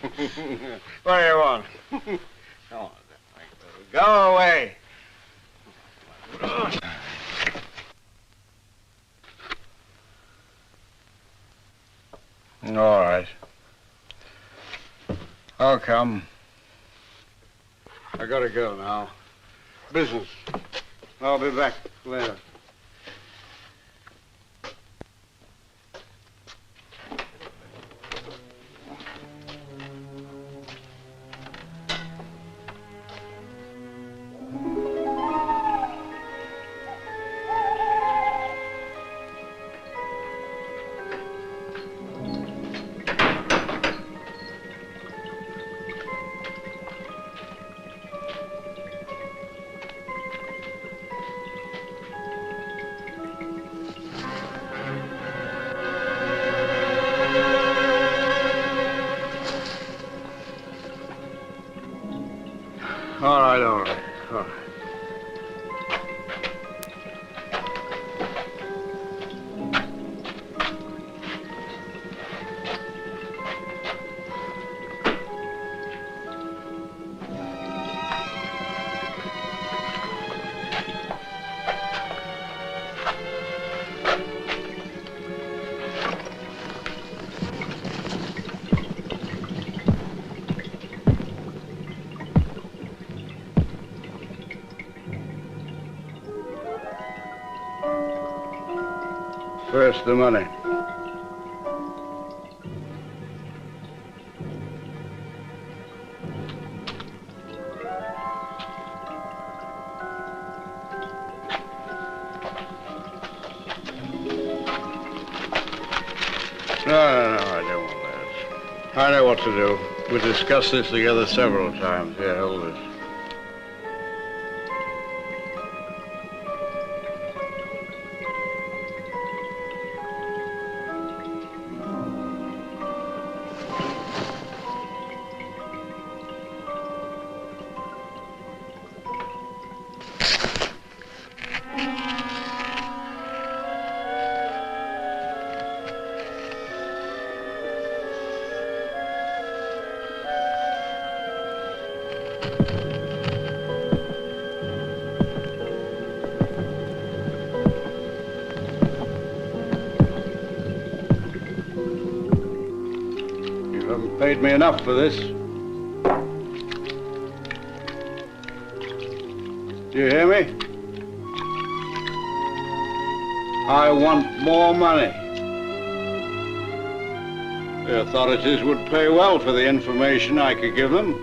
What do you want? Come on. Go away. All right. I'll come. I gotta go now. Business. I'll be back later. All right. First, the money. No, I don't want that. I know what to do. We discussed this together several times. Here, hold this. Paid me enough for this. Do you hear me? I want more money. The authorities would pay well for the information I could give them.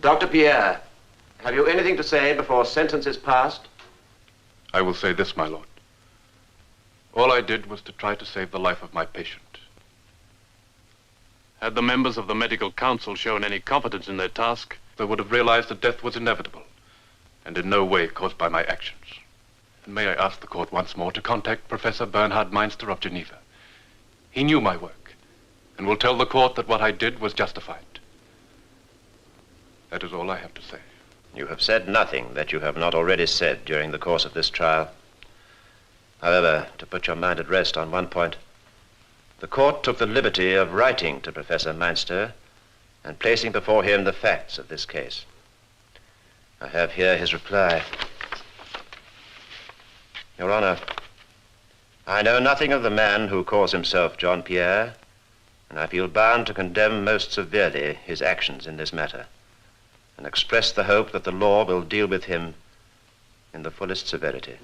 Dr. Pierre, have you anything to say before sentence is passed? I will say this, my lord. All I did was to try to save the life of my patient. Had the members of the medical council shown any confidence in their task, they would have realized that death was inevitable and in no way caused by my actions. And may I ask the court once more to contact Professor Bernhard Meinster of Geneva. He knew my work and will tell the court that what I did was justified. That is all I have to say. You have said nothing that you have not already said during the course of this trial. However, to put your mind at rest on one point, the court took the liberty of writing to Professor Meinster and placing before him the facts of this case. I have here his reply. Your Honor, I know nothing of the man who calls himself John Pierre, and I feel bound to condemn most severely his actions in this matter, and express the hope that the law will deal with him in the fullest severity.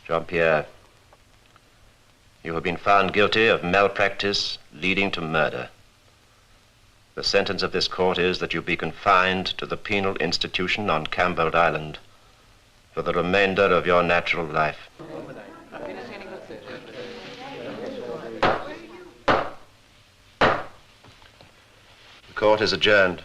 John Pierre, you have been found guilty of malpractice leading to murder. The sentence of this court is that you be confined to the penal institution on Campbell Island for the remainder of your natural life. The court is adjourned.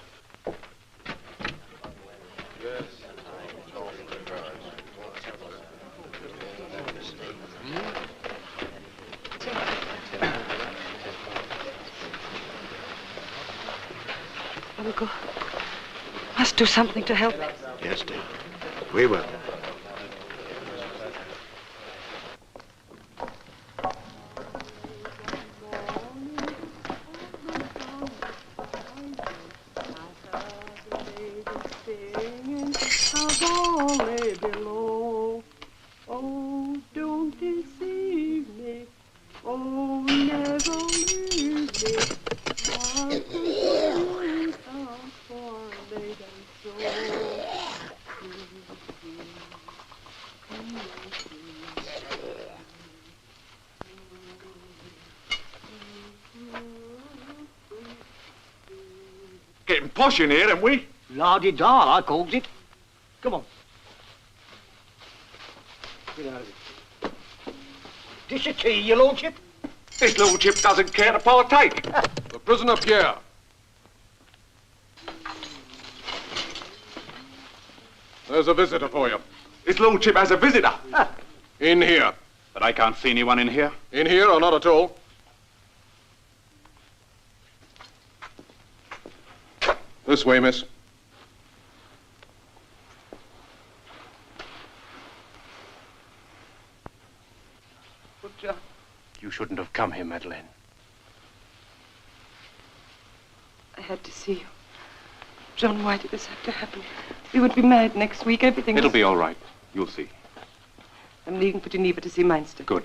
Uncle, must do something to help me. Yes, dear. We will. Oh, don't deceive me. Oh, never leave me. Getting posh in here, haven't we? La-di-da, I calls it. Come on. Get out of it. Dish of tea, your lordship? This lordship doesn't care to partake. The prisoner Pierre. There's a visitor for you. His lordship has a visitor. In here. But I can't see anyone in here. In here or not at all? This way, miss. But, You shouldn't have come here, Madeleine. I had to see you. John, why did this have to happen? We would be married next week. Everything It'll was... be all right. You'll see. I'm leaving for Geneva to see Meinster. Good.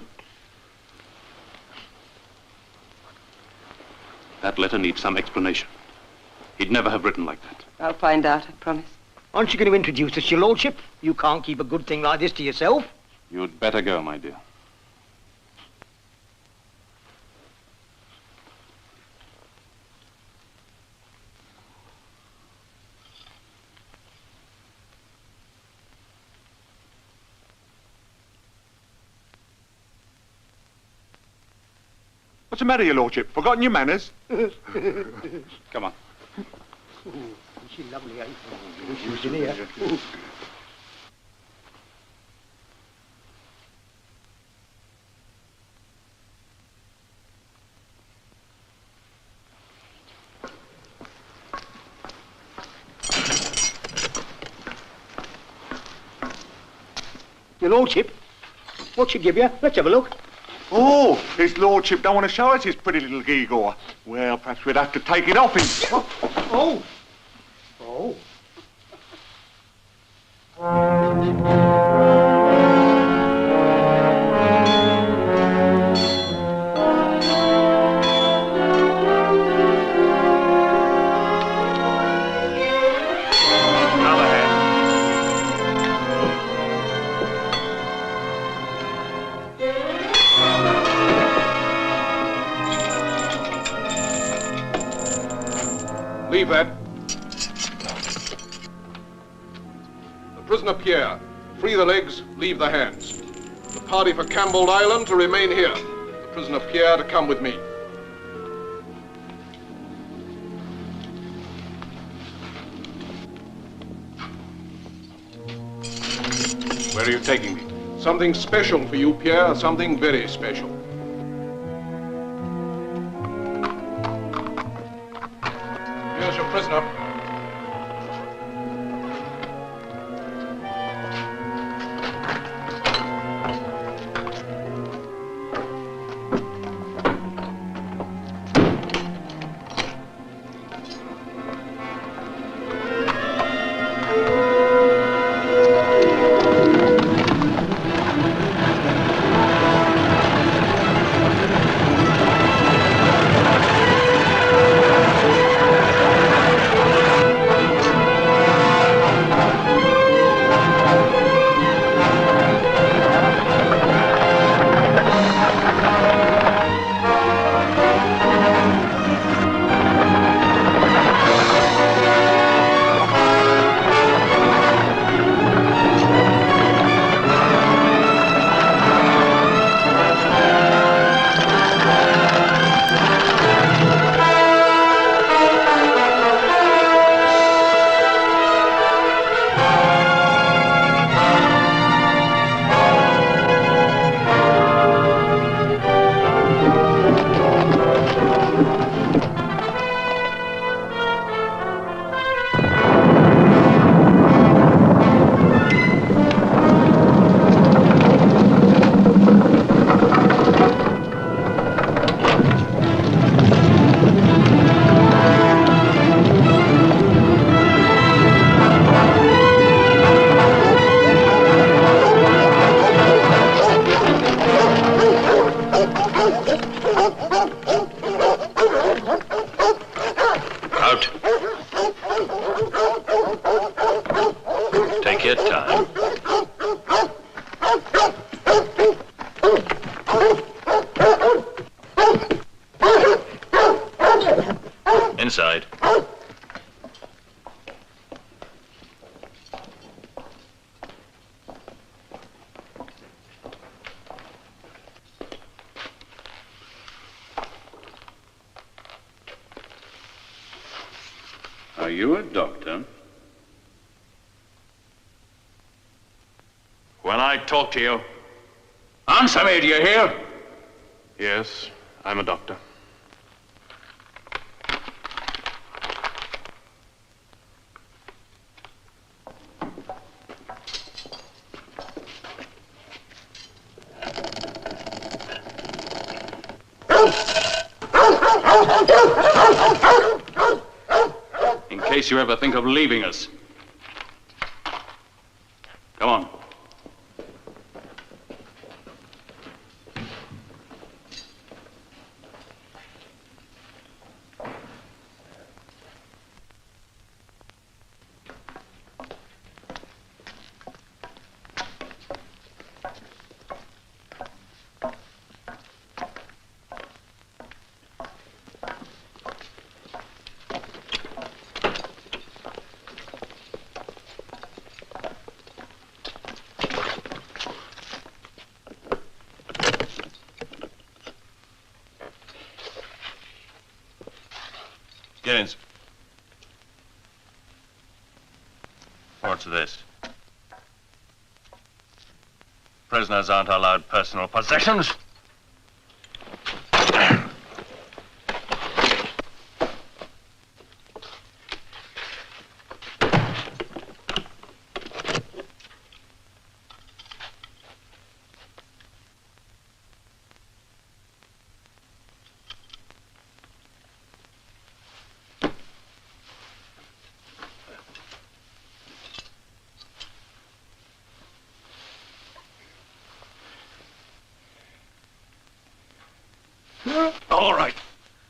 That letter needs some explanation. He'd never have written like that. I'll find out, I promise. aren't you going to introduce us, your lordship? You can't keep a good thing like this to yourself. You'd better go, my dear. What's the matter, your lordship? Forgotten your manners? Come on. She's lovely, ain't she? She was in here. Your lordship, what she give you? Let's have a look. Oh, his lordship don't want to show us his pretty little gewgaw. Well, perhaps we'd have to take it off him. Oh. Oh. Another hand. Leave that. The prisoner Pierre. Free the legs, leave the hands. The party for Campbell Island to remain here. The prisoner Pierre to come with me. Where are you taking me? Something special for you, Pierre. Something very special. Here's your prisoner. time. Inside. Are you a doctor? When I talk to you, answer me, do you hear? Yes, I'm a doctor. In case you ever think of leaving us. Come on. Giddens. What's this? Prisoners aren't allowed personal possessions.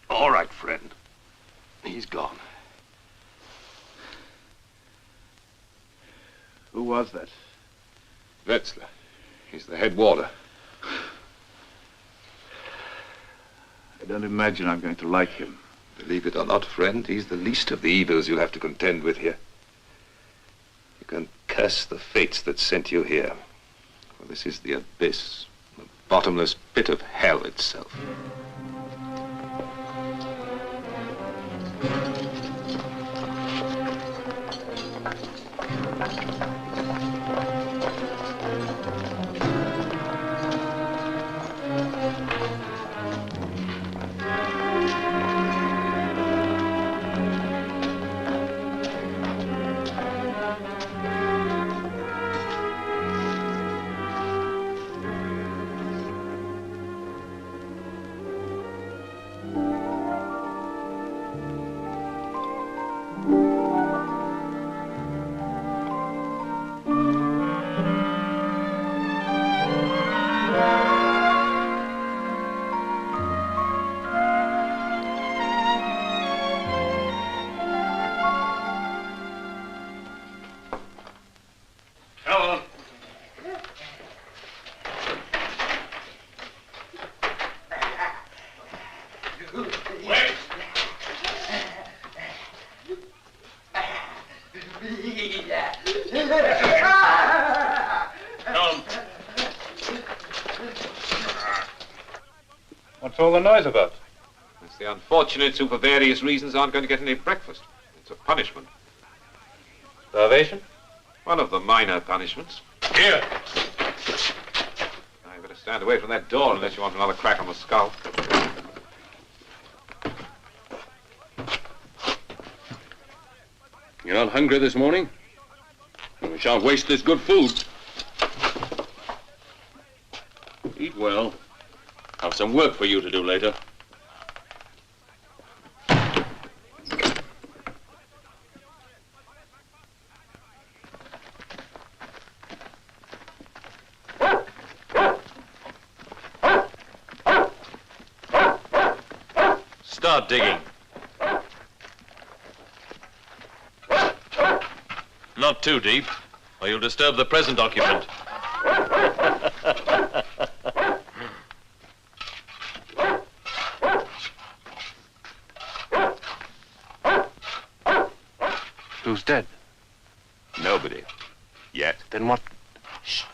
All right, friend. He's gone. Who was that? Wetzler. He's the head warder. I don't imagine I'm going to like him. Believe it or not, friend, he's the least of the evils you'll have to contend with here. You can curse the fates that sent you here. For this is the abyss, the bottomless pit of hell itself. What's all the noise about? It's the unfortunates who, for various reasons, aren't going to get any breakfast. It's a punishment. Starvation? One of the minor punishments. Here. Now, you better stand away from that door unless you want another crack on the skull. You're not hungry this morning? We shan't waste this good food. Eat well. Have some work for you to do later. Start digging. Not too deep, or you'll disturb the present occupant. Who's dead? Nobody. Yet. Then what? Shh.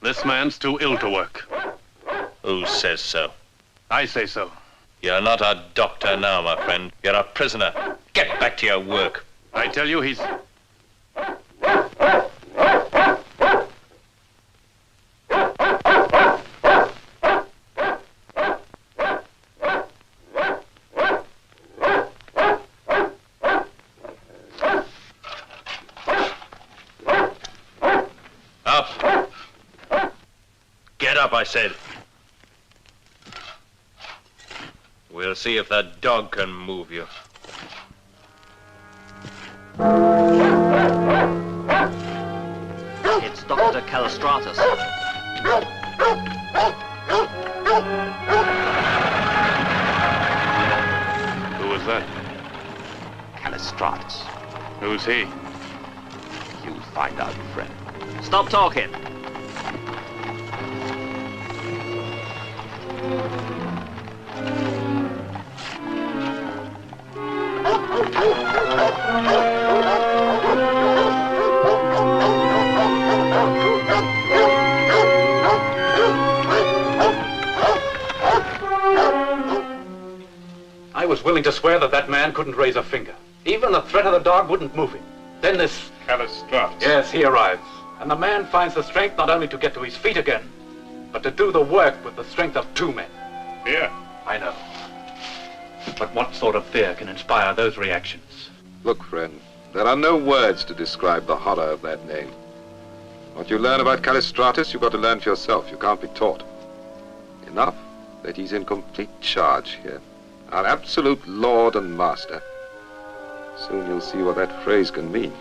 This man's too ill to work. Who says so? I say so. You're not a doctor now, my friend. You're a prisoner. Get back to your work. I tell you, he's... Up. Get up, I said. We'll see if that dog can move you. It's Dr. Callistratus. Who was that? Callistratus. Who's he? You'll find out, friend. Stop talking. I was willing to swear that man couldn't raise a finger. Even the threat of the dog wouldn't move him. Then this... Callistratus. Yes, he arrives. And the man finds the strength not only to get to his feet again, but to do the work with the strength of two men. Here. I know. But what sort of fear can inspire those reactions? Look, friend, there are no words to describe the horror of that name. What you learn about Callistratus, you've got to learn for yourself. You can't be taught. Enough that he's in complete charge here. Our absolute lord and master. Soon you'll see what that phrase can mean.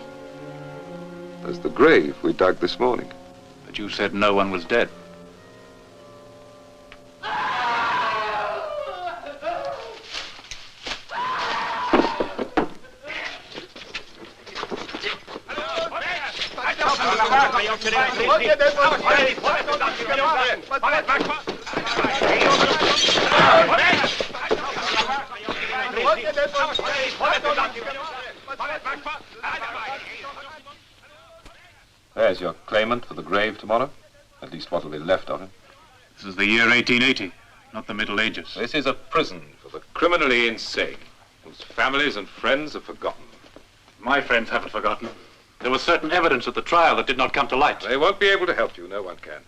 There's the grave we dug this morning. But you said no one was dead. There's your claimant for the grave tomorrow. At least what will be left of him. This is the year 1880, not the Middle Ages. This is a prison for the criminally insane, whose families and friends have forgotten them. My friends haven't forgotten. There was certain evidence at the trial that did not come to light. They won't be able to help you. No one can.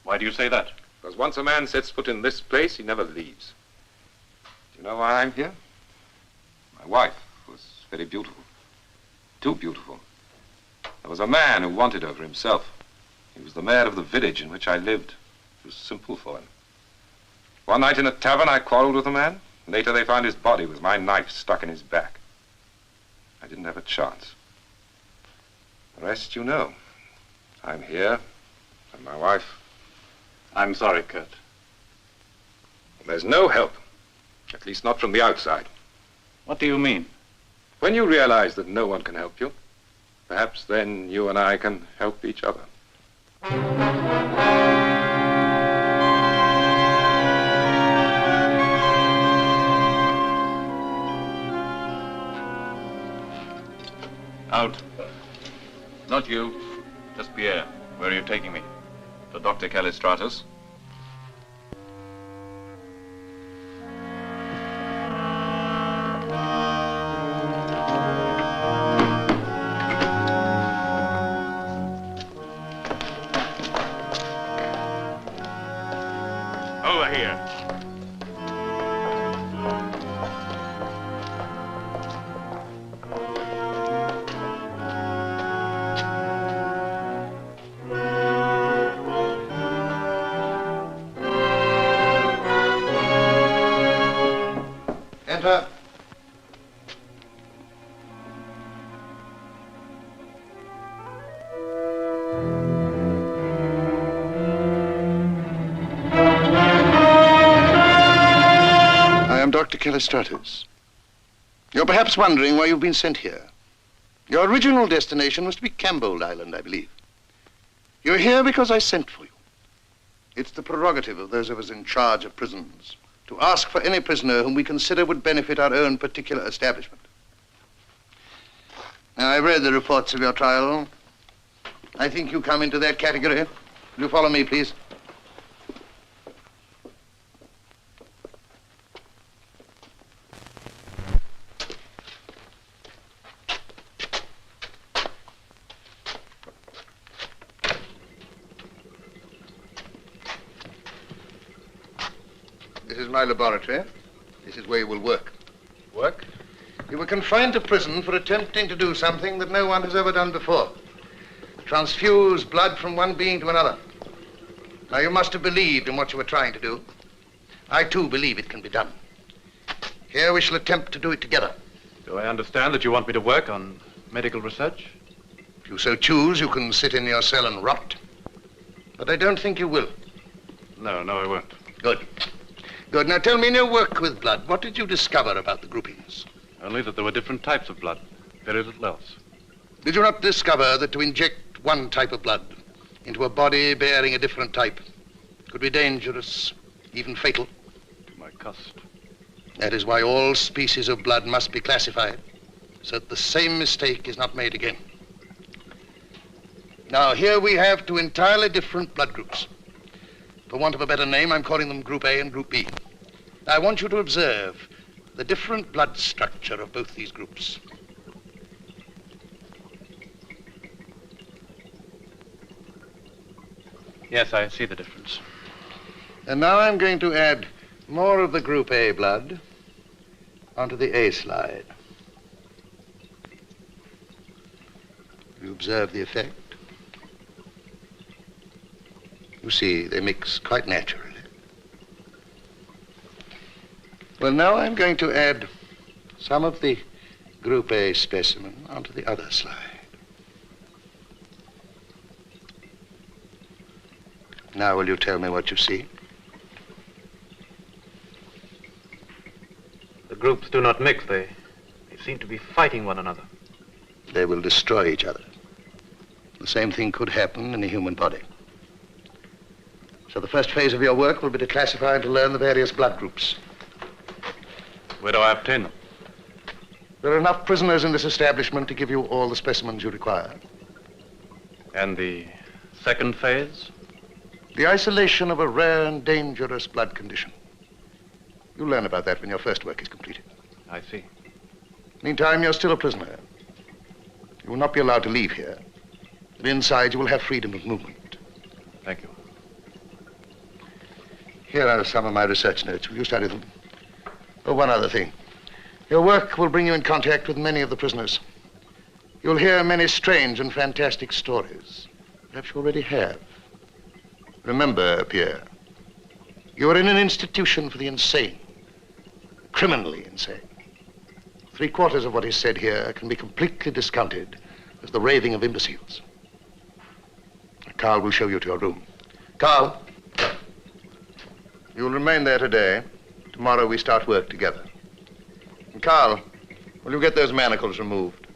Why do you say that? Because once a man sets foot in this place, he never leaves. Do you know why I'm here? My wife was very beautiful. Too beautiful. There was a man who wanted her for himself. He was the mayor of the village in which I lived. It was simple for him. One night in a tavern, I quarreled with the man. Later, they found his body with my knife stuck in his back. I didn't have a chance. The rest you know. I'm here, and my wife. I'm sorry, Kurt. There's no help. At least not from the outside. What do you mean? When you realize that no one can help you, perhaps then you and I can help each other. Out. Not you. Just Pierre. Where are you taking me? To Dr. Callistratus? Over here. Enter. I am Dr. Callistratus. You're perhaps wondering why you've been sent here. Your original destination was to be Cambold Island, I believe. You're here because I sent for you. It's the prerogative of those of us in charge of prisons to ask for any prisoner whom we consider would benefit our own particular establishment. Now, I've read the reports of your trial. I think you come into that category. Will you follow me, please? This is my laboratory. This is where you will work. Work? You were confined to prison for attempting to do something that no one has ever done before. Transfuse blood from one being to another. Now, you must have believed in what you were trying to do. I, too, believe it can be done. Here we shall attempt to do it together. Do I understand that you want me to work on medical research? If you so choose, you can sit in your cell and rot. But I don't think you will. No, I won't. Good. Good. Now, tell me, in your work with blood, what did you discover about the groupings? Only that there were different types of blood. Very little else. Did you not discover that to inject one type of blood into a body bearing a different type could be dangerous, even fatal? To my cost. That is why all species of blood must be classified, so that the same mistake is not made again. Now, here we have two entirely different blood groups. For want of a better name, I'm calling them Group A and Group B. I want you to observe the different blood structure of both these groups. Yes, I see the difference. And now I'm going to add more of the Group A blood onto the A slide. You observe the effect? You see, they mix quite naturally. Well, now I'm going to add some of the Group A specimen onto the other slide. Now, will you tell me what you see? The groups do not mix. They seem to be fighting one another. They will destroy each other. The same thing could happen in a human body. So the first phase of your work will be to classify and to learn the various blood groups. Where do I obtain them? There are enough prisoners in this establishment to give you all the specimens you require. And the second phase? The isolation of a rare and dangerous blood condition. You'll learn about that when your first work is completed. I see. Meantime, you're still a prisoner. You will not be allowed to leave here. But inside, you will have freedom of movement. Thank you. Here are some of my research notes. Will you study them? Oh, one other thing. Your work will bring you in contact with many of the prisoners. You'll hear many strange and fantastic stories. Perhaps you already have. Remember, Pierre, you are in an institution for the insane, criminally insane. 3/4 of what is said here can be completely discounted as the raving of imbeciles. Carl will show you to your room. Carl, you'll remain there today. Tomorrow we start work together. And Carl, will you get those manacles removed?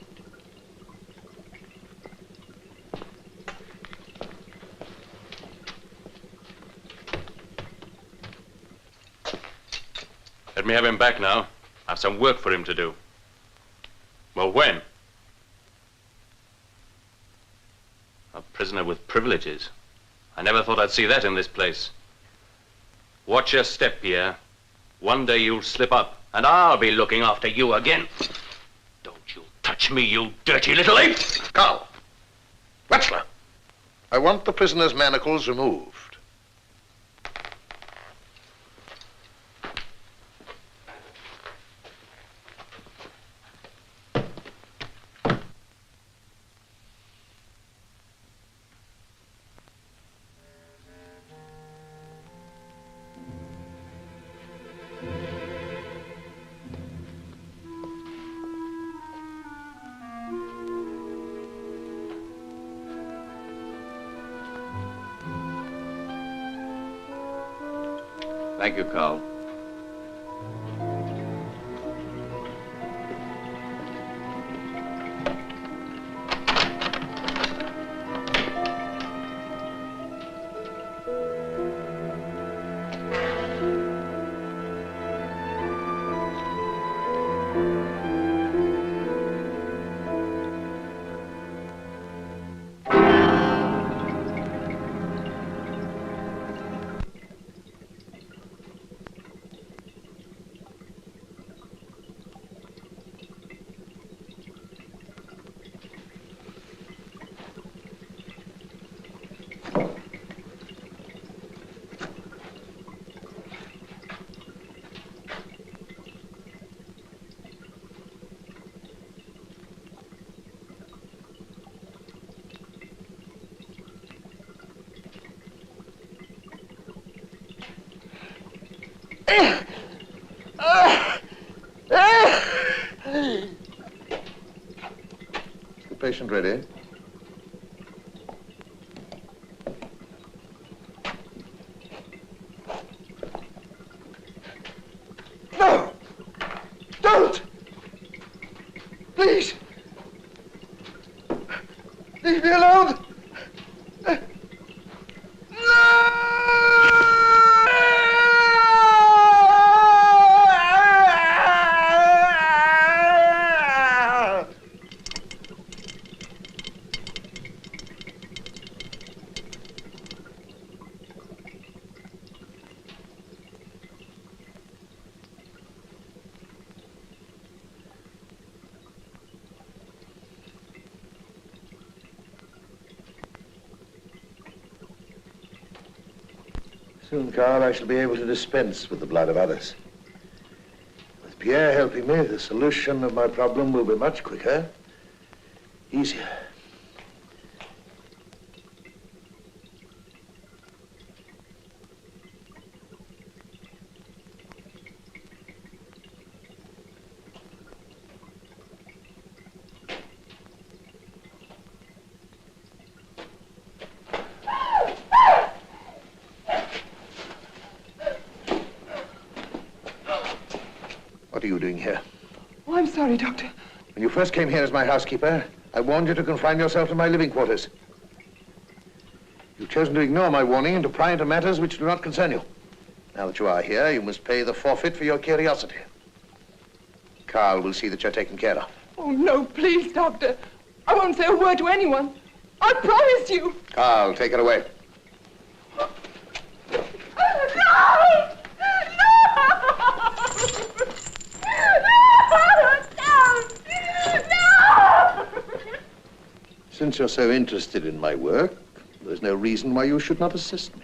Let me have him back now. I have some work for him to do. Well, when? A prisoner with privileges. I never thought I'd see that in this place. Watch your step, Pierre. One day you'll slip up, and I'll be looking after you again. Don't you touch me, you dirty little ape! Carl, Wechsler, I want the prisoner's manacles removed. Thank you, Carl. Is the patient ready? No! Don't! Please! Leave me alone! Soon, Carl, I shall be able to dispense with the blood of others. With Pierre helping me, the solution of my problem will be much quicker, easier. What are you doing here? Oh, I'm sorry, Doctor. When you first came here as my housekeeper, I warned you to confine yourself to my living quarters. You've chosen to ignore my warning and to pry into matters which do not concern you. Now that you are here, you must pay the forfeit for your curiosity. Carl will see that you're taken care of. Oh, no, please, Doctor. I won't say a word to anyone. I promise you. Carl, take her away. No! Since you're so interested in my work, there's no reason why you should not assist me.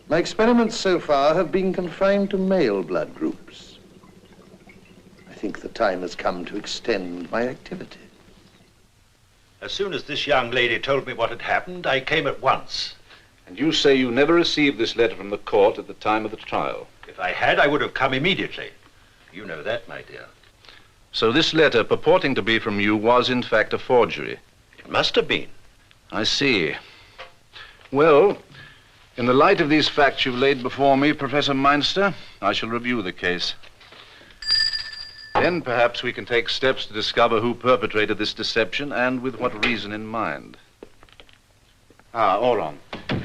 My experiments so far have been confined to male blood groups. I think the time has come to extend my activity. As soon as this young lady told me what had happened, I came at once. And you say you never received this letter from the court at the time of the trial? If I had, I would have come immediately. You know that, my dear. So this letter, purporting to be from you, was in fact a forgery? It must have been. I see. Well, in the light of these facts you've laid before me, Professor Meinster, I shall review the case. Then perhaps we can take steps to discover who perpetrated this deception and with what reason in mind. Ah, Oron.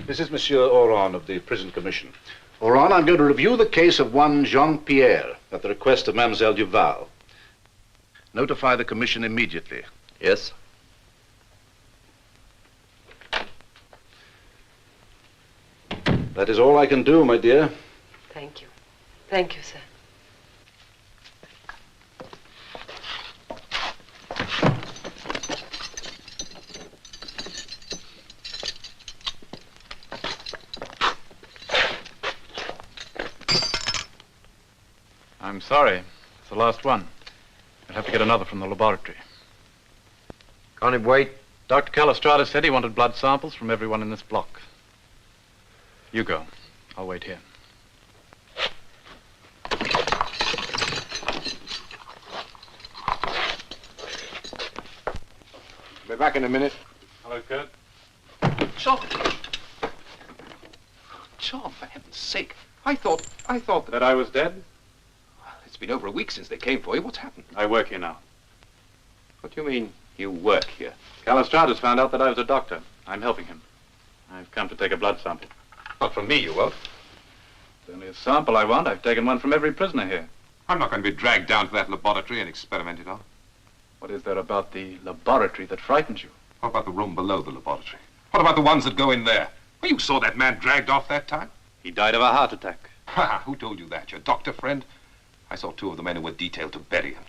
This is Monsieur Oron of the Prison Commission. Oron, I'm going to review the case of one Jean-Pierre at the request of Mademoiselle Duval. Notify the commission immediately. Yes? That is all I can do, my dear. Thank you. Thank you, sir. I'm sorry. It's the last one. I'll have to get another from the laboratory. Can't it wait? Dr. Callistratus said he wanted blood samples from everyone in this block. You go. I'll wait here. Be back in a minute. Hello, Kurt. John! John, for heaven's sake, I thought That I was dead? Well, it's been over a week since they came for you. What's happened? I work here now. What do you mean, you work here? Callistratus found out that I was a doctor. I'm helping him. I've come to take a blood sample. Not from me, you won't. It's only a sample I want. I've taken one from every prisoner here. I'm not going to be dragged down to that laboratory and experimented on. What is there about the laboratory that frightens you? What about the room below the laboratory? What about the ones that go in there? Well, you saw that man dragged off that time. He died of a heart attack. Ha! Who told you that? Your doctor friend? I saw two of the men who were detailed to bury him.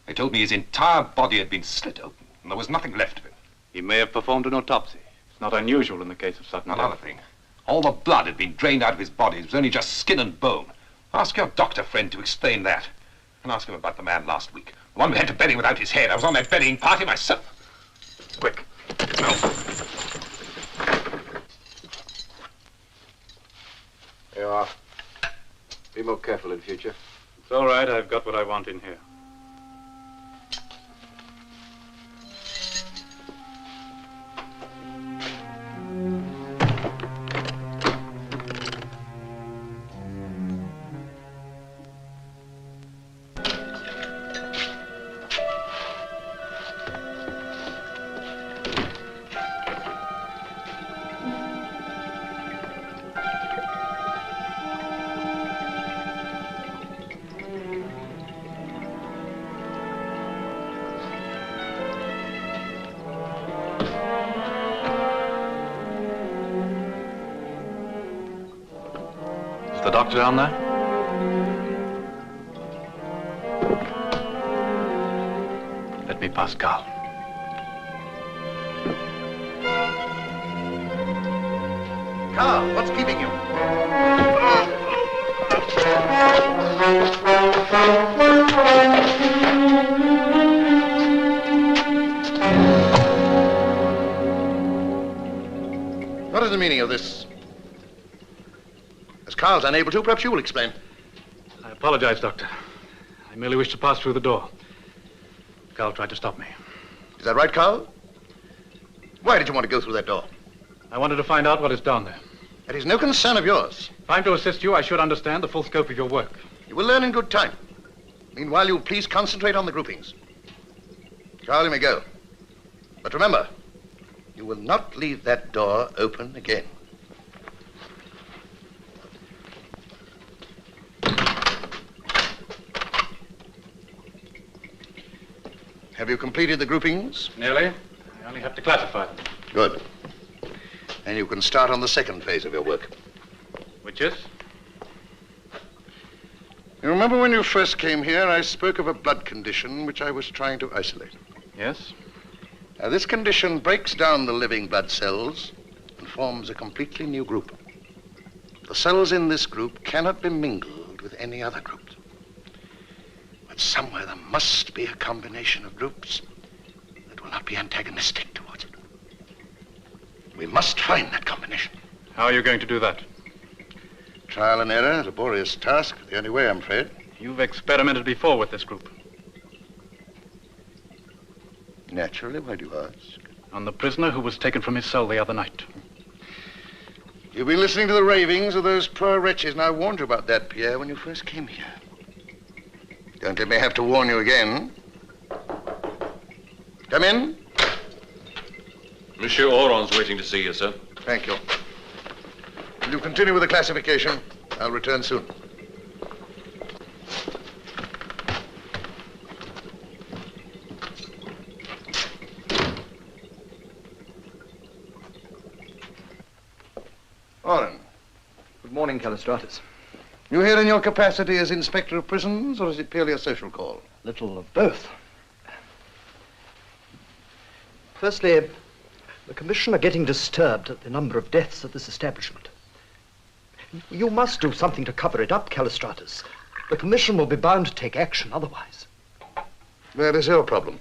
They told me his entire body had been slit open, and there was nothing left of him. He may have performed an autopsy. It's not unusual in the case of sudden Another death. thing. All the blood had been drained out of his body. It was only just skin and bone. Ask your doctor friend to explain that. And ask him about the man last week. The one we had to bury without his head. I was on that burying party myself. Quick. No. There you are. Be more careful in future. It's all right. I've got what I want in here. Is the doctor down there? Let me pass, Carl. Carl, what's keeping you? What is the meaning of this? As Carl's unable to, perhaps you will explain. I apologize, Doctor. I merely wish to pass through the door. Carl tried to stop me. Is that right, Carl? Why did you want to go through that door? I wanted to find out what is down there. That is no concern of yours. If I'm to assist you, I should understand the full scope of your work. You will learn in good time. Meanwhile, you'll please concentrate on the groupings. Carl, you may go. But remember, you will not leave that door open again. Have you completed the groupings? Nearly. I only have to classify them. Good. And you can start on the second phase of your work. Which is? You remember when you first came here, I spoke of a blood condition which I was trying to isolate. Yes? Now, this condition breaks down the living blood cells and forms a completely new group. The cells in this group cannot be mingled with any other group. But somewhere there must be a combination of groups that will not be antagonistic towards it. We must find that combination. How are you going to do that? Trial and error, laborious task. The only way, I'm afraid. You've experimented before with this group. Naturally, why do you ask? On the prisoner who was taken from his cell the other night. You've been listening to the ravings of those poor wretches, and I warned you about that, Pierre, when you first came here. Don't let me have to warn you again. Come in. Monsieur Oron's waiting to see you, sir. Thank you. Will you continue with the classification? I'll return soon. Oren. Good morning, Callistratus. You here in your capacity as Inspector of Prisons, or is it purely a social call? Little of both. Firstly, the Commission are getting disturbed at the number of deaths at this establishment. You must do something to cover it up, Callistratus. The Commission will be bound to take action otherwise. That is your problem.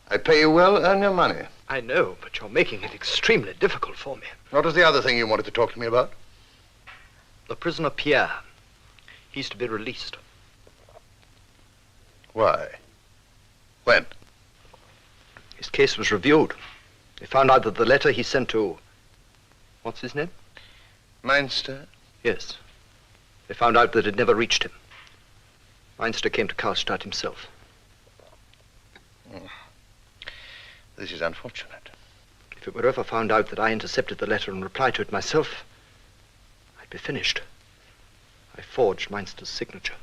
I pay you well, earn your money. I know, but you're making it extremely difficult for me. What was the other thing you wanted to talk to me about? The prisoner Pierre. He's to be released. Why? When? His case was reviewed. They found out that the letter he sent to... What's his name? Meinster? Yes. They found out that it never reached him. Meinster came to Callistratus himself. This is unfortunate. If it were ever found out that I intercepted the letter and replied to it myself, I'd be finished. I forged Meinster's signature.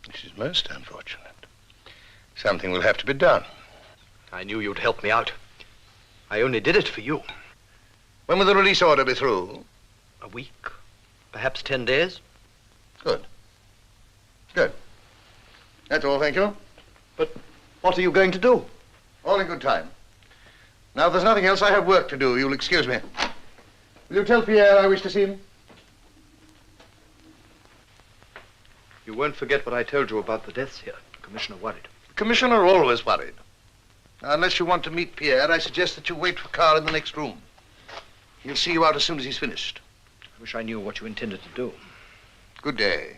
This is most unfortunate. Something will have to be done. I knew you'd help me out. I only did it for you. When will the release order be through? A week, perhaps 10 days. Good. Good. That's all, thank you. But what are you going to do? All in good time. Now, if there's nothing else, I have work to do. You'll excuse me. Will you tell Pierre I wish to see him? You won't forget what I told you about the deaths here. The Commissioner worried. The Commissioner always worried. Now, unless you want to meet Pierre, I suggest that you wait for Carl in the next room. He'll see you out as soon as he's finished. I wish I knew what you intended to do. Good day.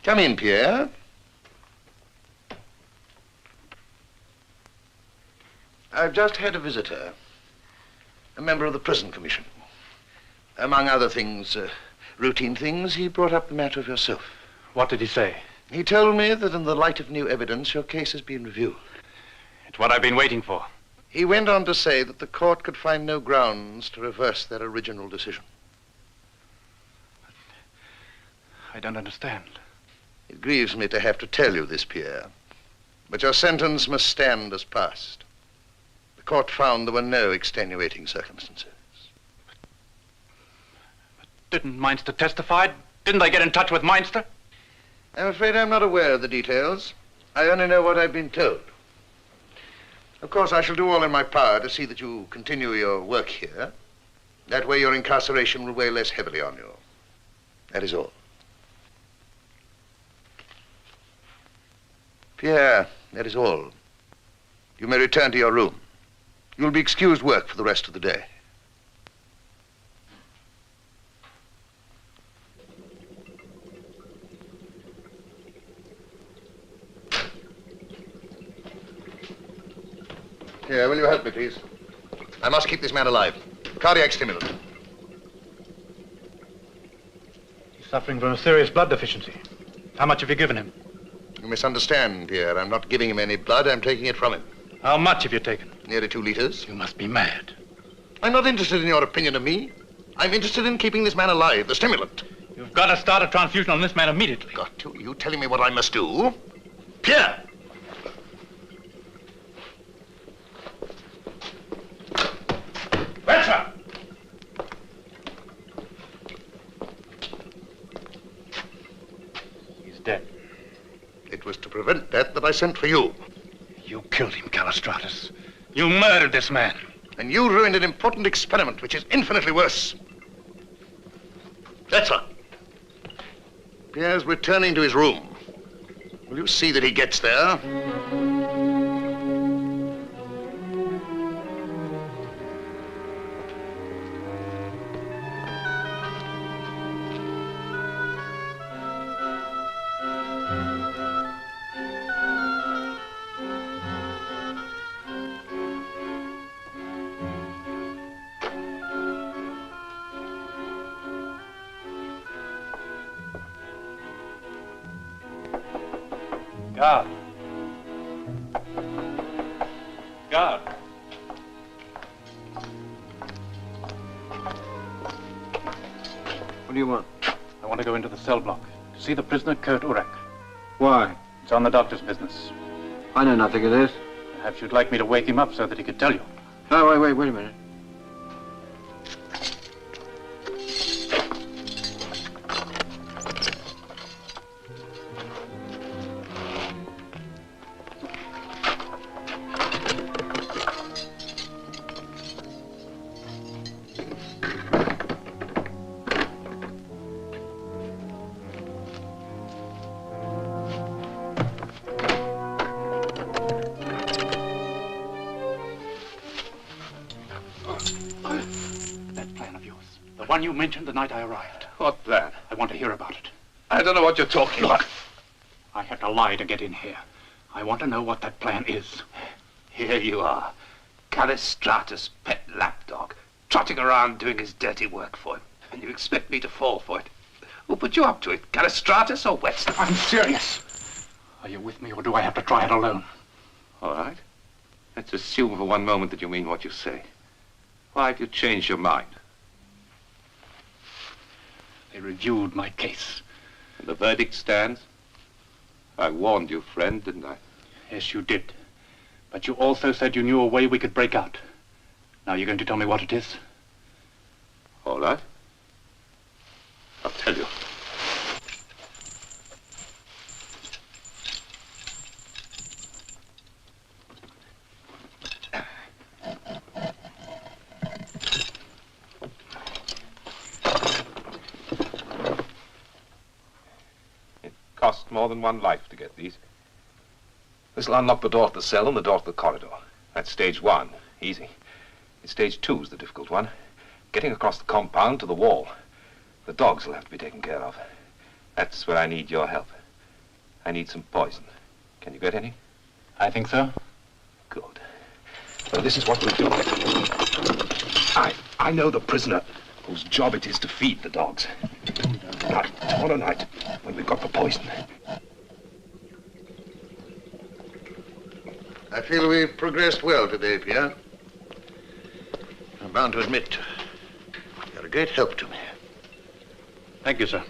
Come in, Pierre. I've just had a visitor, a member of the prison commission. Among other things, routine things, he brought up the matter of yourself. What did he say? He told me that in the light of new evidence, your case has been reviewed. It's what I've been waiting for. He went on to say that the court could find no grounds to reverse their original decision. I don't understand. It grieves me to have to tell you this, Pierre, but your sentence must stand as passed. The court found there were no extenuating circumstances. But didn't Meinster testify? Didn't they get in touch with Meinster? I'm afraid I'm not aware of the details. I only know what I've been told. Of course, I shall do all in my power to see that you continue your work here. That way your incarceration will weigh less heavily on you. That is all. Pierre, that is all. You may return to your room. You'll be excused work for the rest of the day. Here, will you help me, please? I must keep this man alive. Cardiac stimulant. He's suffering from a serious blood deficiency. How much have you given him? You misunderstand, Pierre. I'm not giving him any blood. I'm taking it from him. How much have you taken? Nearly 2 liters. You must be mad. I'm not interested in your opinion of me. I'm interested in keeping this man alive, the stimulant. You've got to start a transfusion on this man immediately. Got to? You telling me what I must do? Pierre! Venture! He's dead. It was to prevent that I sent for you. You killed him, Callistratus. You murdered this man. And you ruined an important experiment, which is infinitely worse. That's all. Pierre's returning to his room. Will you see that he gets there? Guard. Guard. What do you want? I want to go into the cell block to see the prisoner Kurt Urek. Why? It's on the doctor's business. I know nothing of this. Perhaps you'd like me to wake him up so that he could tell you. Oh, wait a minute. The one you mentioned the night I arrived. What plan? I want to hear about it. I don't know what you're talking about. I had to lie to get in here. I want to know what that plan is. Here you are, Callistratus' pet lapdog, trotting around doing his dirty work for him. And you expect me to fall for it? Who put you up to it, Callistratus or Wetzel? I'm serious. Are you with me, or do I have to try it alone? All right. Let's assume for one moment that you mean what you say. Why have you changed your mind? They reviewed my case. And the verdict stands? I warned you, friend, didn't I? Yes, you did. But you also said you knew a way we could break out. Now you're going to tell me what it is? All right. I'll tell you. It cost more than one life to get these. This'll unlock the door to the cell and the door to the corridor. That's stage one. Easy. Stage two is the difficult one. Getting across the compound to the wall. The dogs will have to be taken care of. That's where I need your help. I need some poison. Can you get any? I think so. Good. Well, this is what we'll do. I know the prisoner whose job it is to feed the dogs. Now, tomorrow night, when we've got the poison. I feel we've progressed well today, Pierre. I'm bound to admit, you're a great help to me. Thank you, sir.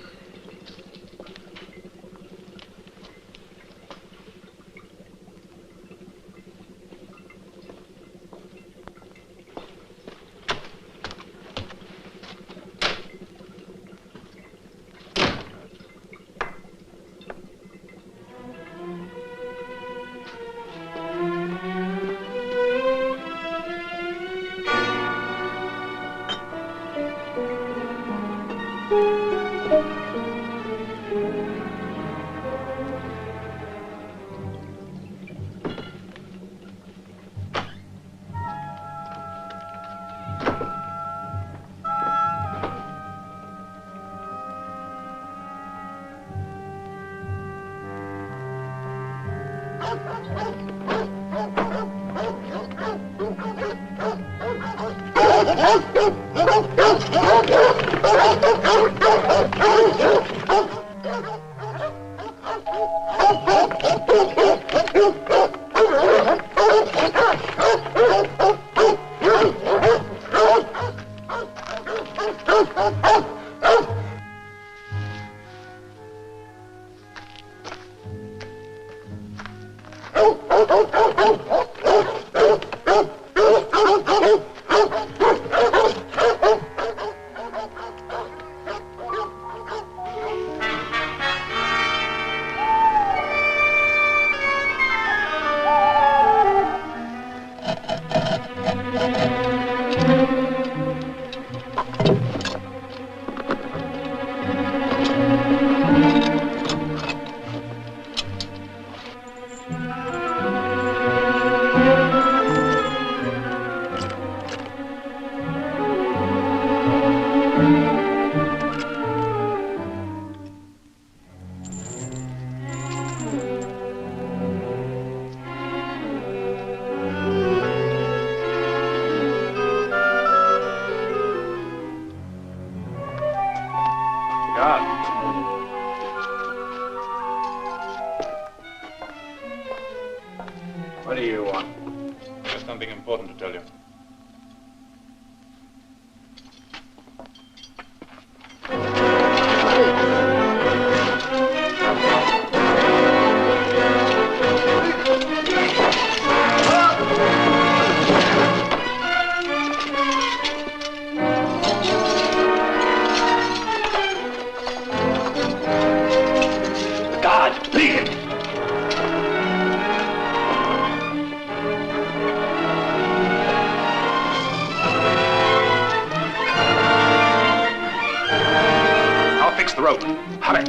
What do you want? There's something important to tell you. The rope. Hurry.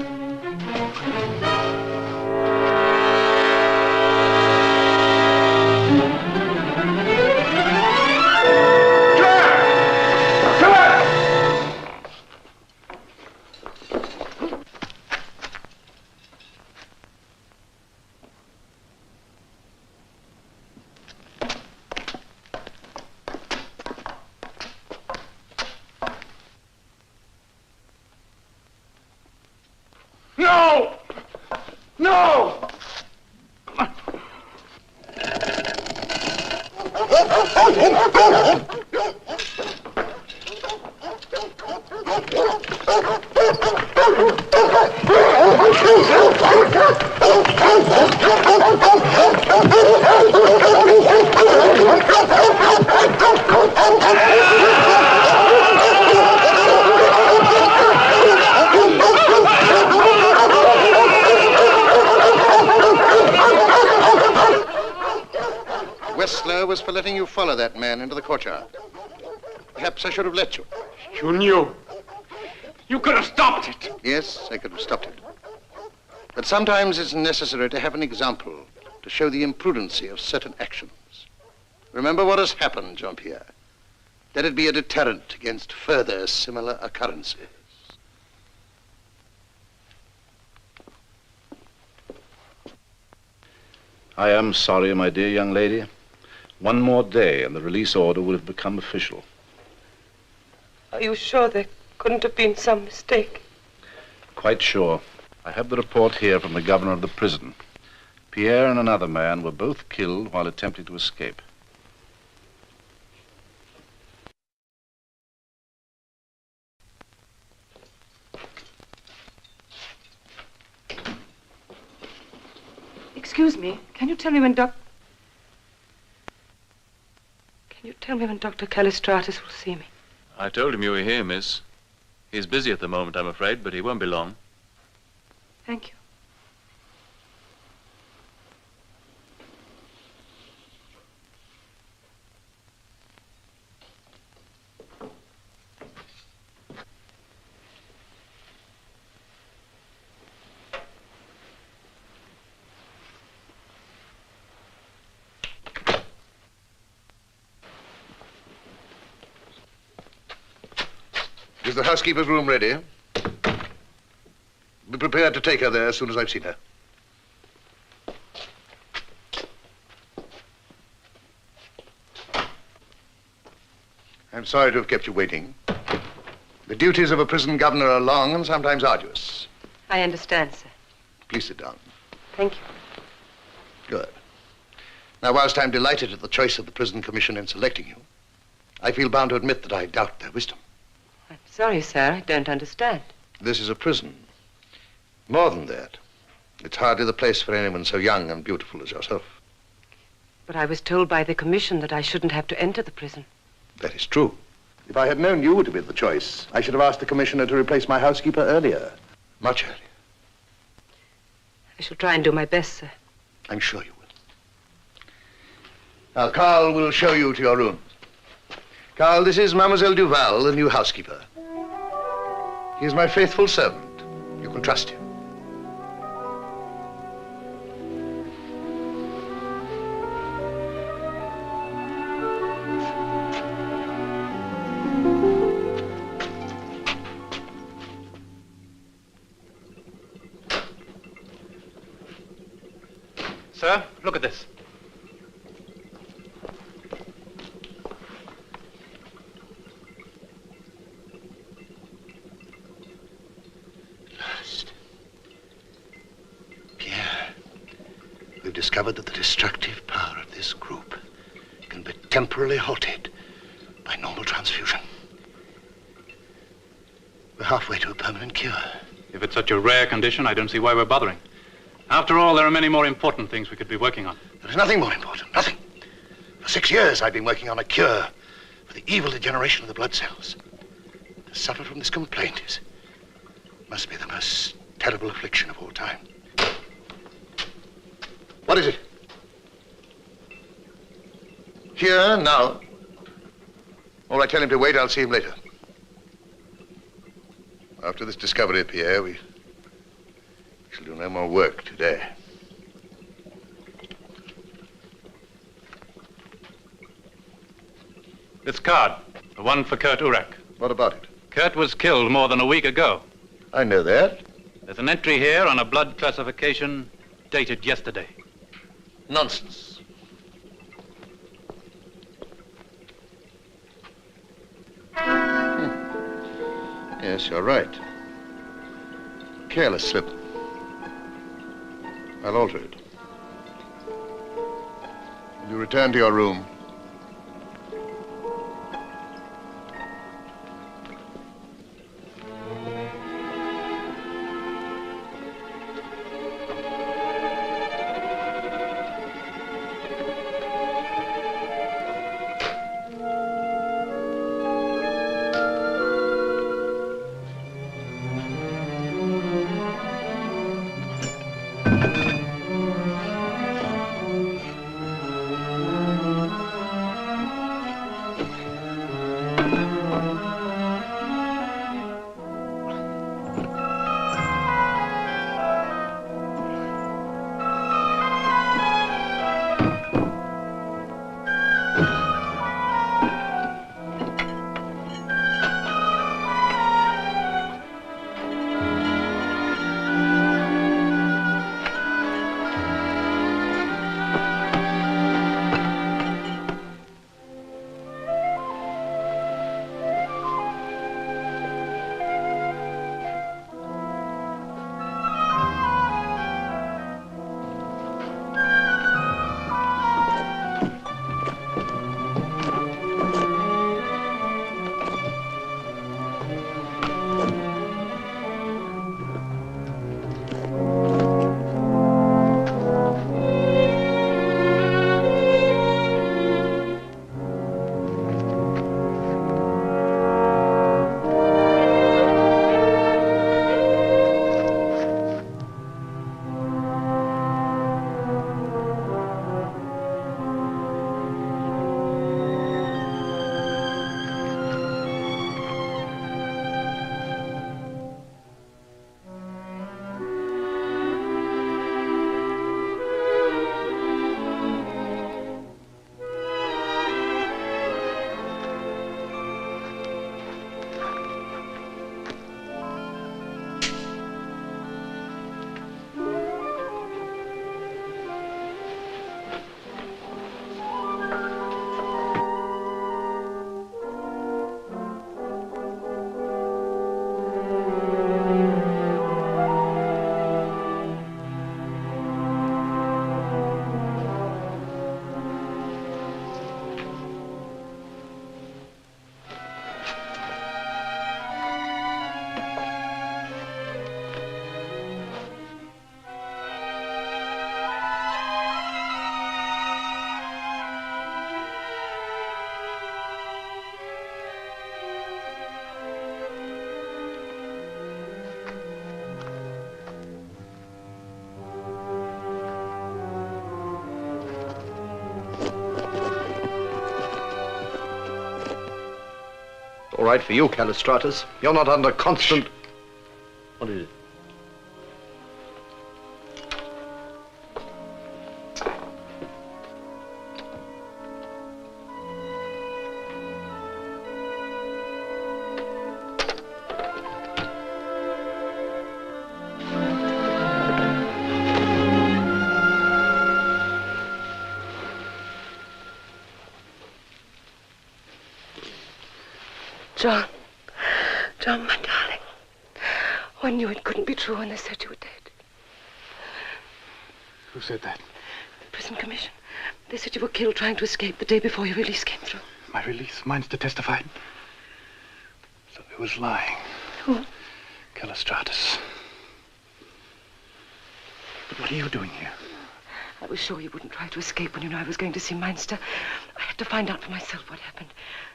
was for letting you follow that man into the courtyard. Perhaps I should have let you. You knew. You could have stopped it. Yes, I could have stopped it. But sometimes it's necessary to have an example to show the imprudency of certain actions. Remember what has happened, Jean-Pierre. Let it be a deterrent against further similar occurrences. I am sorry, my dear young lady. One more day and the release order would have become official. Are you sure there couldn't have been some mistake? Quite sure. I have the report here from the governor of the prison. Pierre and another man were both killed while attempting to escape. Excuse me, can you tell me when Can you tell me when Dr. Callistratus will see me? I told him you were here, miss. He's busy at the moment, I'm afraid, but he won't be long. Thank you. Is the housekeeper's room ready? Be prepared to take her there as soon as I've seen her. I'm sorry to have kept you waiting. The duties of a prison governor are long and sometimes arduous. I understand, sir. Please sit down. Thank you. Good. Now, whilst I'm delighted at the choice of the prison commission in selecting you, I feel bound to admit that I doubt their wisdom. I'm sorry, sir. I don't understand. This is a prison. More than that, it's hardly the place for anyone so young and beautiful as yourself. But I was told by the commission that I shouldn't have to enter the prison. That is true. If I had known you to be the choice, I should have asked the commissioner to replace my housekeeper earlier. Much earlier. I shall try and do my best, sir. I'm sure you will. Now, Carl will show you to your room. Carl, this is Mademoiselle Duval, the new housekeeper. He is my faithful servant. You can trust him. Sir, look at this. We've discovered that the destructive power of this group can be temporarily halted by normal transfusion. We're halfway to a permanent cure. If it's such a rare condition, I don't see why we're bothering. After all, there are many more important things we could be working on. There is nothing more important, nothing. For 6 years, I've been working on a cure for the evil degeneration of the blood cells. To suffer from this complaint must be the most terrible affliction of all time. What is it? Here, now. All right, tell him to wait. I'll see him later. After this discovery, Pierre, we shall do no more work today. This card, the one for Kurt Urak. What about it? Kurt was killed more than a week ago. I know that. There's an entry here on a blood classification dated yesterday. Nonsense. Yes, you're right. Careless slip. I'll alter it. Will you return to your room? right for you, Callistratus. You're not under constant... What is it? John, my darling. Oh, I knew it couldn't be true when they said you were dead. Who said that? The prison commission. They said you were killed trying to escape the day before your release came through. My release? Mine's to testify. So it was lying. Who? Callistratus. But what are you doing here? I was sure you wouldn't try to escape when you knew I was going to see Meinster. I had to find out for myself what happened.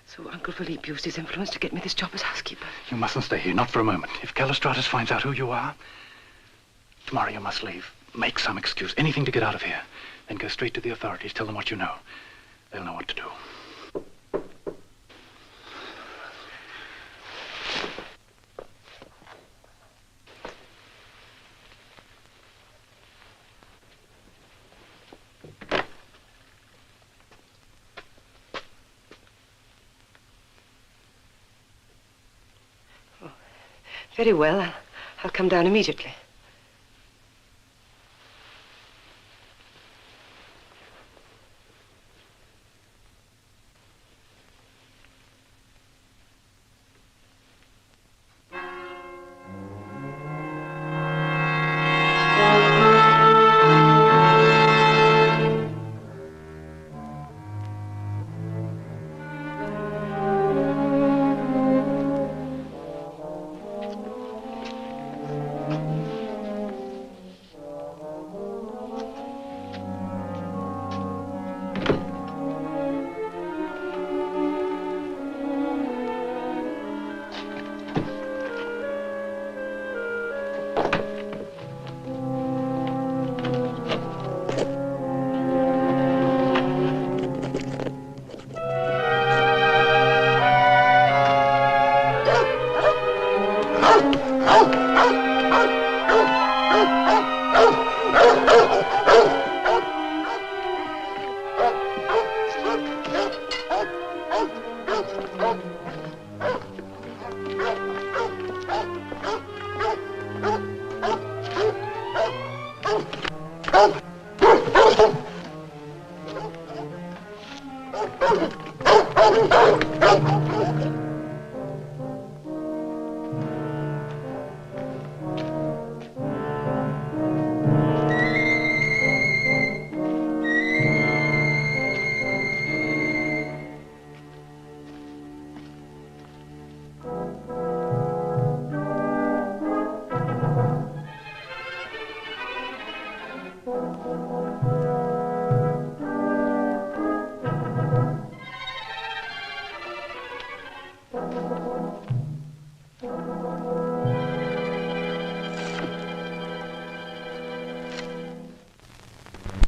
So Uncle Philippe used his influence to get me this job as housekeeper. You mustn't stay here, not for a moment. If Callistratus finds out who you are, tomorrow you must leave. Make some excuse, anything to get out of here. Then go straight to the authorities, tell them what you know. They'll know what to do. Very well. I'll come down immediately.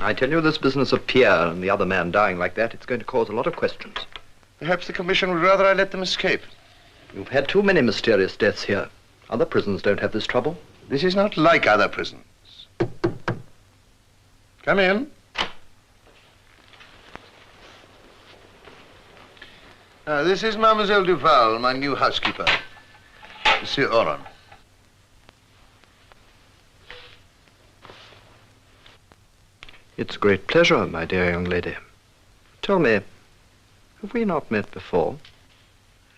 I tell you, this business of Pierre and the other man dying like that, it's going to cause a lot of questions. Perhaps the commission would rather I let them escape. You've had too many mysterious deaths here. Other prisons don't have this trouble. This is not like other prisons. Come in. This is Mademoiselle Duval, my new housekeeper. Monsieur Oron. It's a great pleasure, my dear young lady. Tell me, have we not met before?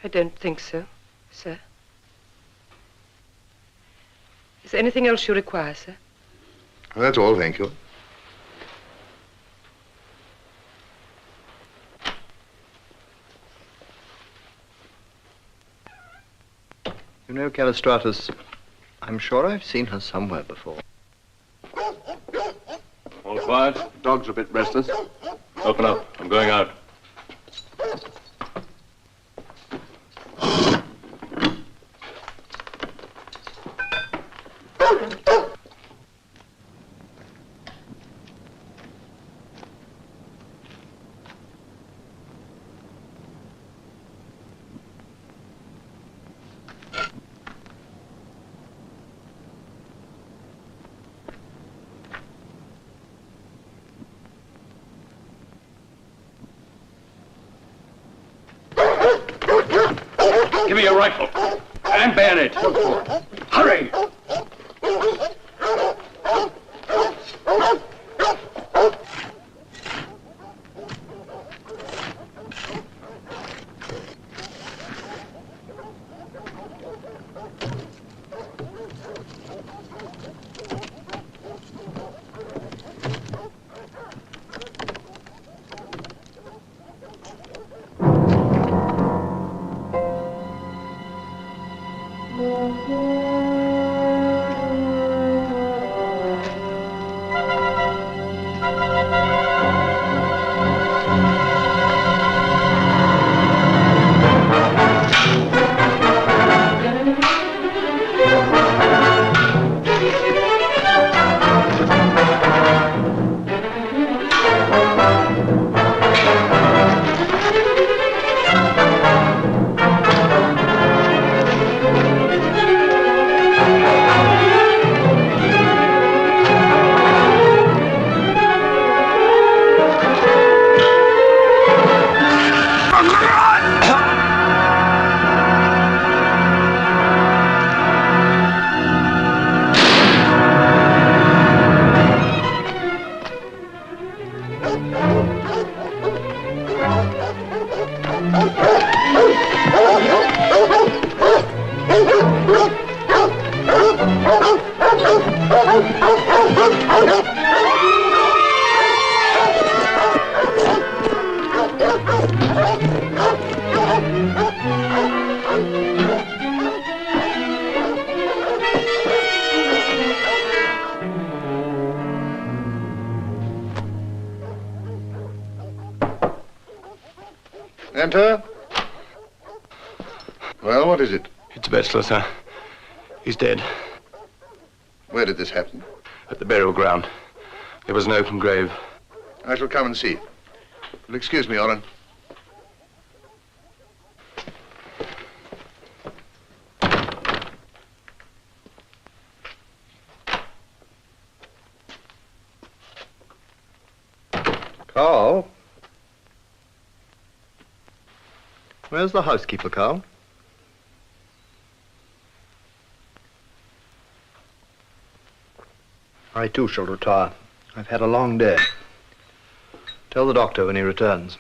I don't think so, sir. Is there anything else you require, sir? Well, that's all, thank you. You know, Callistratus, I'm sure I've seen her somewhere before. All quiet. Dog's a bit restless. Open up. I'm going out. Give me your rifle. And bayonet. Hurry! Enter. Well, what is it? It's Wetzler, sir. He's dead. Where did this happen? At the burial ground. There was an open grave. I shall come and see. You'll excuse me, Oren. Carl? Where's the housekeeper, Carl? I too shall retire. I've had a long day. Tell the doctor when he returns.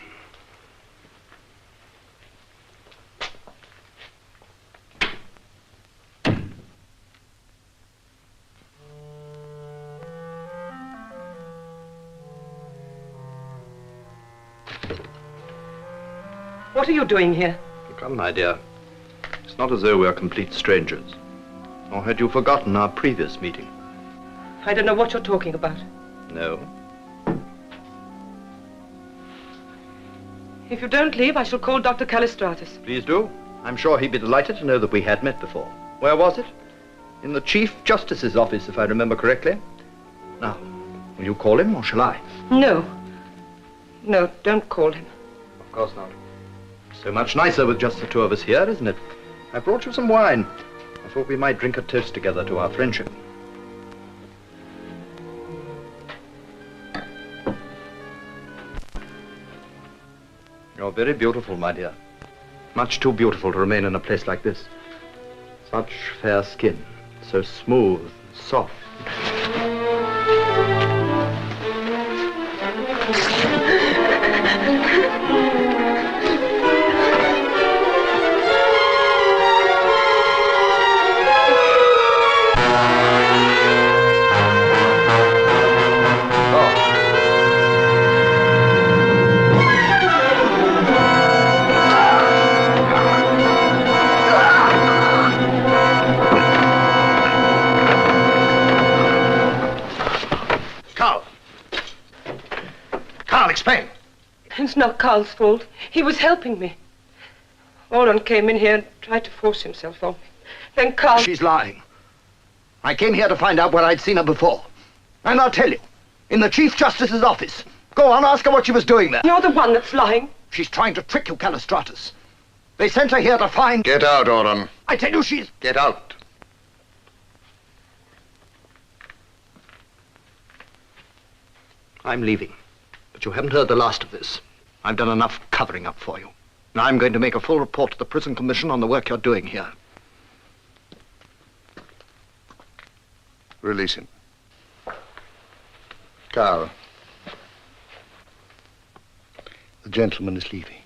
What are you doing here? Come, my dear. It's not as though we are complete strangers. Or had you forgotten our previous meeting? I don't know what you're talking about. No. If you don't leave, I shall call Dr. Callistratus. Please do. I'm sure he'd be delighted to know that we had met before. Where was it? In the Chief Justice's office, if I remember correctly. Now, will you call him or shall I? No. No, don't call him. Of course not. So much nicer with just the two of us here, isn't it? I brought you some wine. I thought we might drink a toast together to our friendship. You're very beautiful, my dear. Much too beautiful to remain in a place like this. Such fair skin, so smooth, soft. Explain. It's not Carl's fault. He was helping me. Oren came in here and tried to force himself on me. Then Carl... She's lying. I came here to find out where I'd seen her before. And I'll tell you, in the Chief Justice's office. Go on, ask her what she was doing there. You're the one that's lying. She's trying to trick you, Callistratus. They sent her here to find... Get out, Oren. I tell you, she's... Get out. I'm leaving. But you haven't heard the last of this. I've done enough covering up for you. And I'm going to make a full report to the prison commission on the work you're doing here. Release him. Carl. The gentleman is leaving.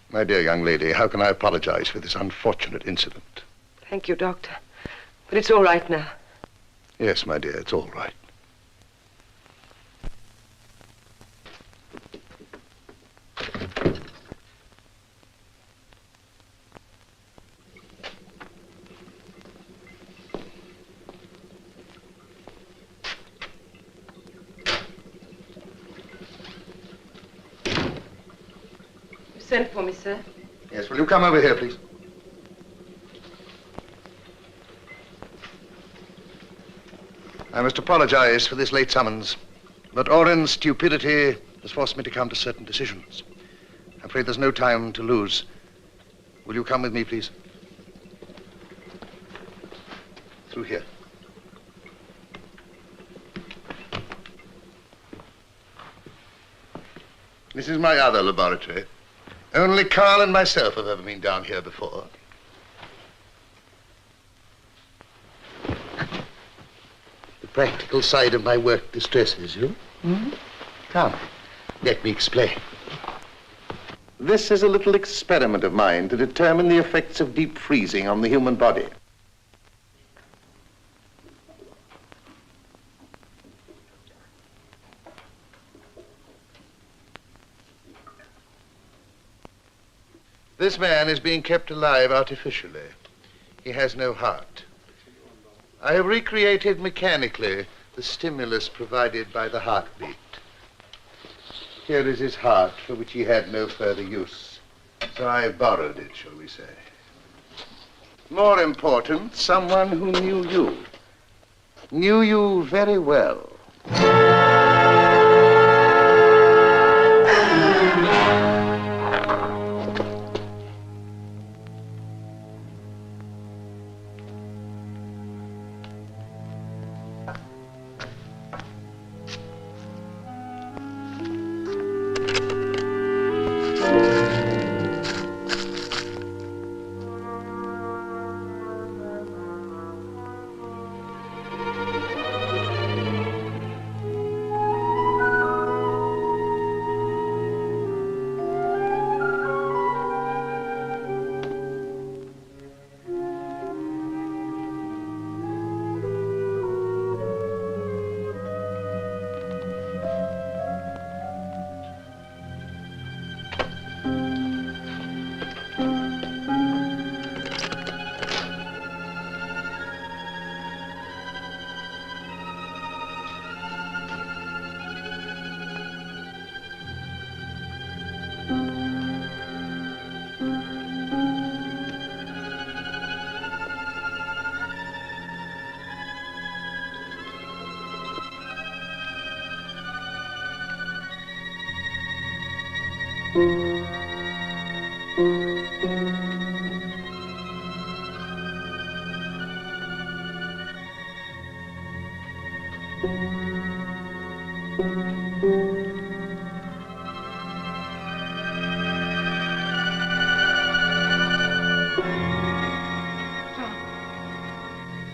My dear young lady, how can I apologize for this unfortunate incident? Thank you, Doctor. But it's all right now. Yes, my dear, it's all right. You sent for me, sir? Yes, will you come over here, please? I must apologize for this late summons, but Oren's stupidity has forced me to come to certain decisions. I'm afraid there's no time to lose. Will you come with me, please? Through here. This is my other laboratory. Only Carl and myself have ever been down here before. The practical side of my work distresses you? Come, let me explain. This is a little experiment of mine to determine the effects of deep freezing on the human body. This man is being kept alive artificially. He has no heart. I have recreated mechanically the stimulus provided by the heartbeat. Here is his heart, for which he had no further use. So I borrowed it, shall we say. More important, someone who knew you. Knew you very well.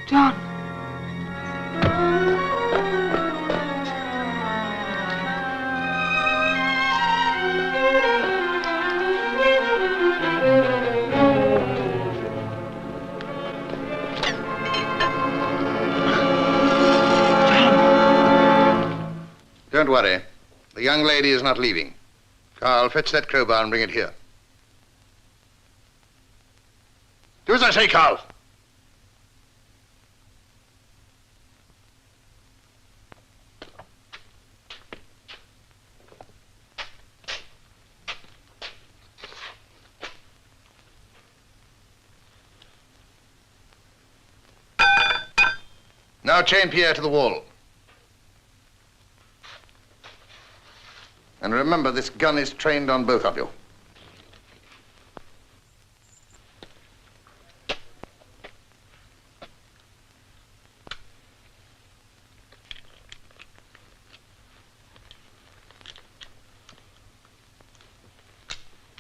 John. Don't worry. The young lady is not leaving. Carl, fetch that crowbar and bring it here. Do as I say, Carl. Now chain Pierre to the wall. And remember, this gun is trained on both of you.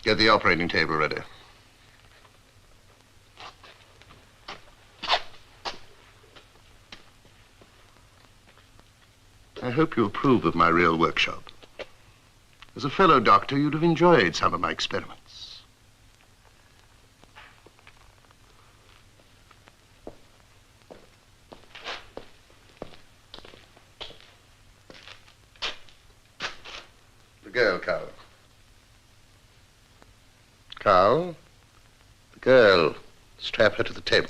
Get the operating table ready. I hope you approve of my real workshop. As a fellow doctor, you'd have enjoyed some of my experiments. The girl, Carl. Carl, the girl. Strap her to the table.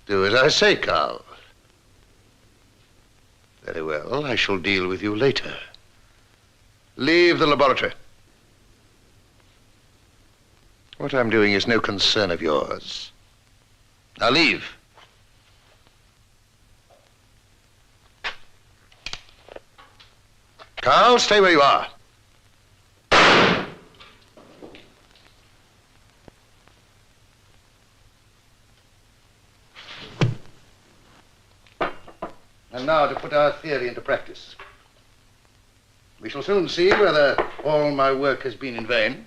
Do as I say, Carl. Very well, I shall deal with you later. Leave the laboratory. What I'm doing is no concern of yours. Now leave. Carl, stay where you are. And now to put our theory into practice. We shall soon see whether all my work has been in vain.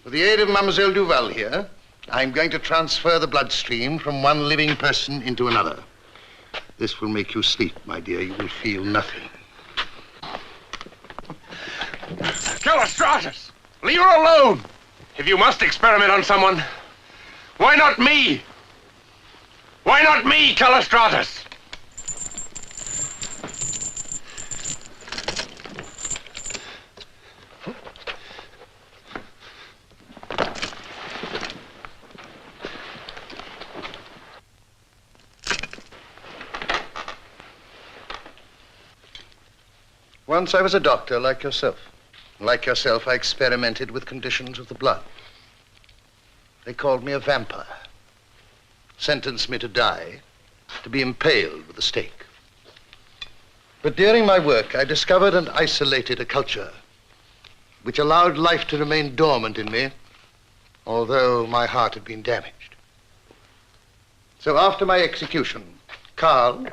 With the aid of Mademoiselle Duval here, I'm going to transfer the bloodstream from one living person into another. This will make you sleep, my dear. You will feel nothing. Callistratus! Leave her alone! If you must experiment on someone, why not me? Why not me, Callistratus? Once I was a doctor like yourself. Like yourself, I experimented with conditions of the blood. They called me a vampire. Sentenced me to die, to be impaled with a stake. But during my work, I discovered and isolated a culture which allowed life to remain dormant in me, although my heart had been damaged. So after my execution, Carl,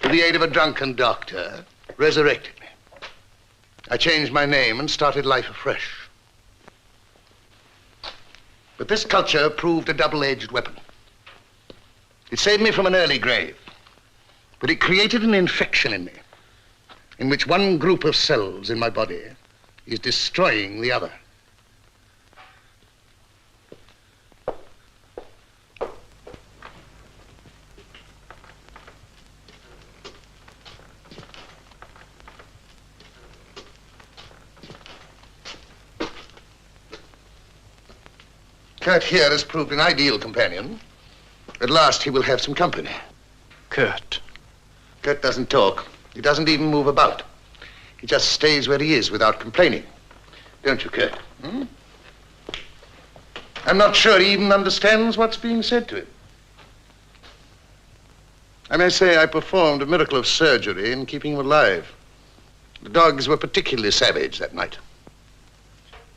with the aid of a drunken doctor, resurrected me. I changed my name and started life afresh. But this culture proved a double-edged weapon. It saved me from an early grave, but it created an infection in me, in which one group of cells in my body is destroying the other. Kurt here has proved an ideal companion. At last he will have some company. Kurt. Kurt doesn't talk. He doesn't even move about. He just stays where he is without complaining. Don't you, Kurt? Hmm? I'm not sure he even understands what's being said to him. I may say I performed a miracle of surgery in keeping him alive. The dogs were particularly savage that night.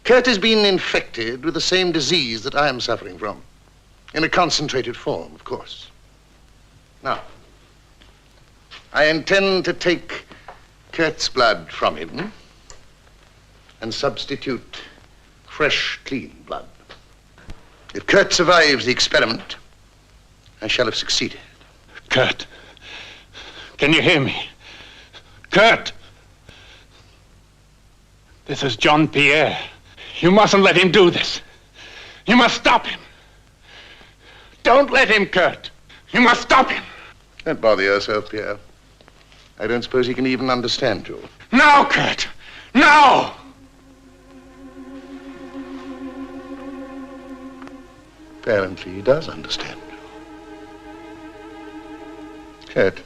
Kurt has been infected with the same disease that I am suffering from. In a concentrated form, of course. Now, I intend to take Kurt's blood from him and substitute fresh, clean blood. If Kurt survives the experiment, I shall have succeeded. Kurt, can you hear me? Kurt! This is John Pierre. You mustn't let him do this. You must stop him. Don't let him, Kurt. You must stop him. Don't bother yourself, Pierre. I don't suppose he can even understand you. Now, Kurt! Now! Apparently he does understand you. Kurt.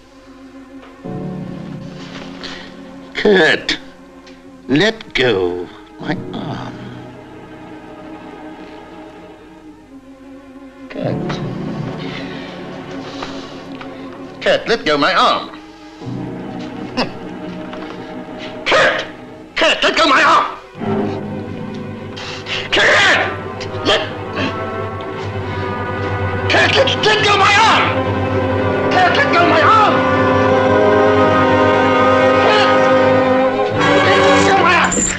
Kurt, let go my arm. Kurt, let go my arm. Kurt! Kurt, let go my arm! Kurt! Kurt, let go my arm! Kurt, let go my arm! Kurt! Let go my arm!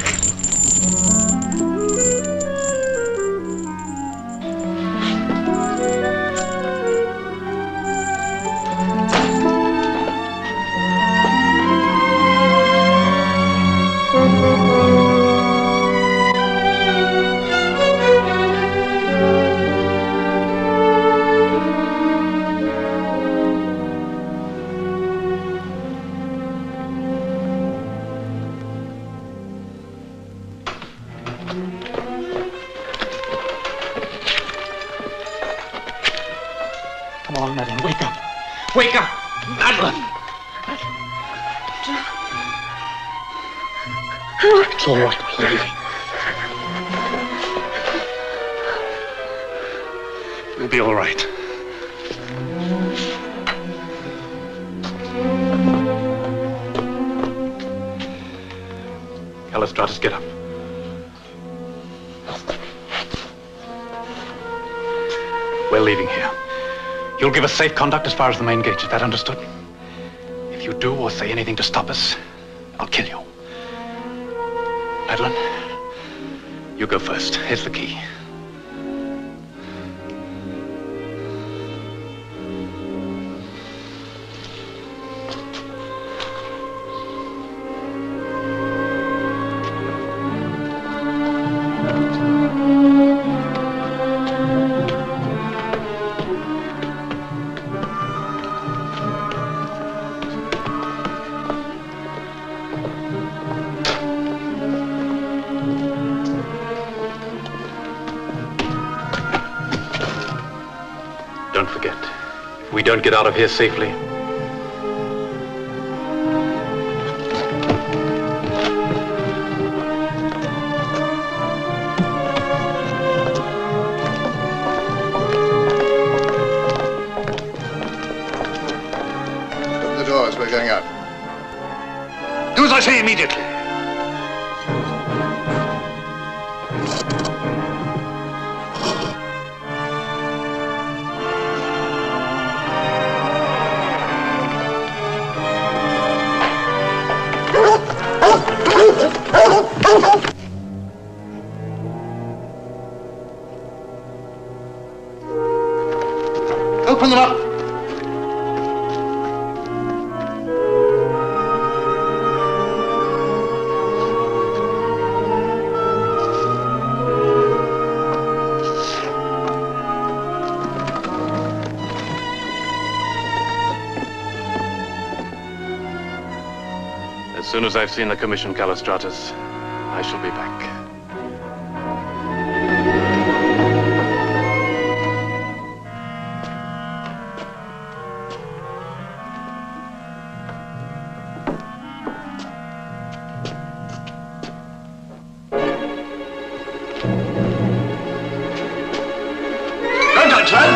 on, Maddern, wake up. Wake up! Maddern! It's all right, we're leaving. You'll be all right. Callistratus, get up. We're leaving here. You'll give us safe conduct as far as the main gate. Is that understood? If you do or say anything to stop us, I'll kill you. Madeline, you go first. Here's the key. Don't forget, if we don't get out of here safely, open the doors, we're going out. Do as I say immediately. Open them up. As soon as I've seen the commission, Callistratus, I shall be back. Henchman!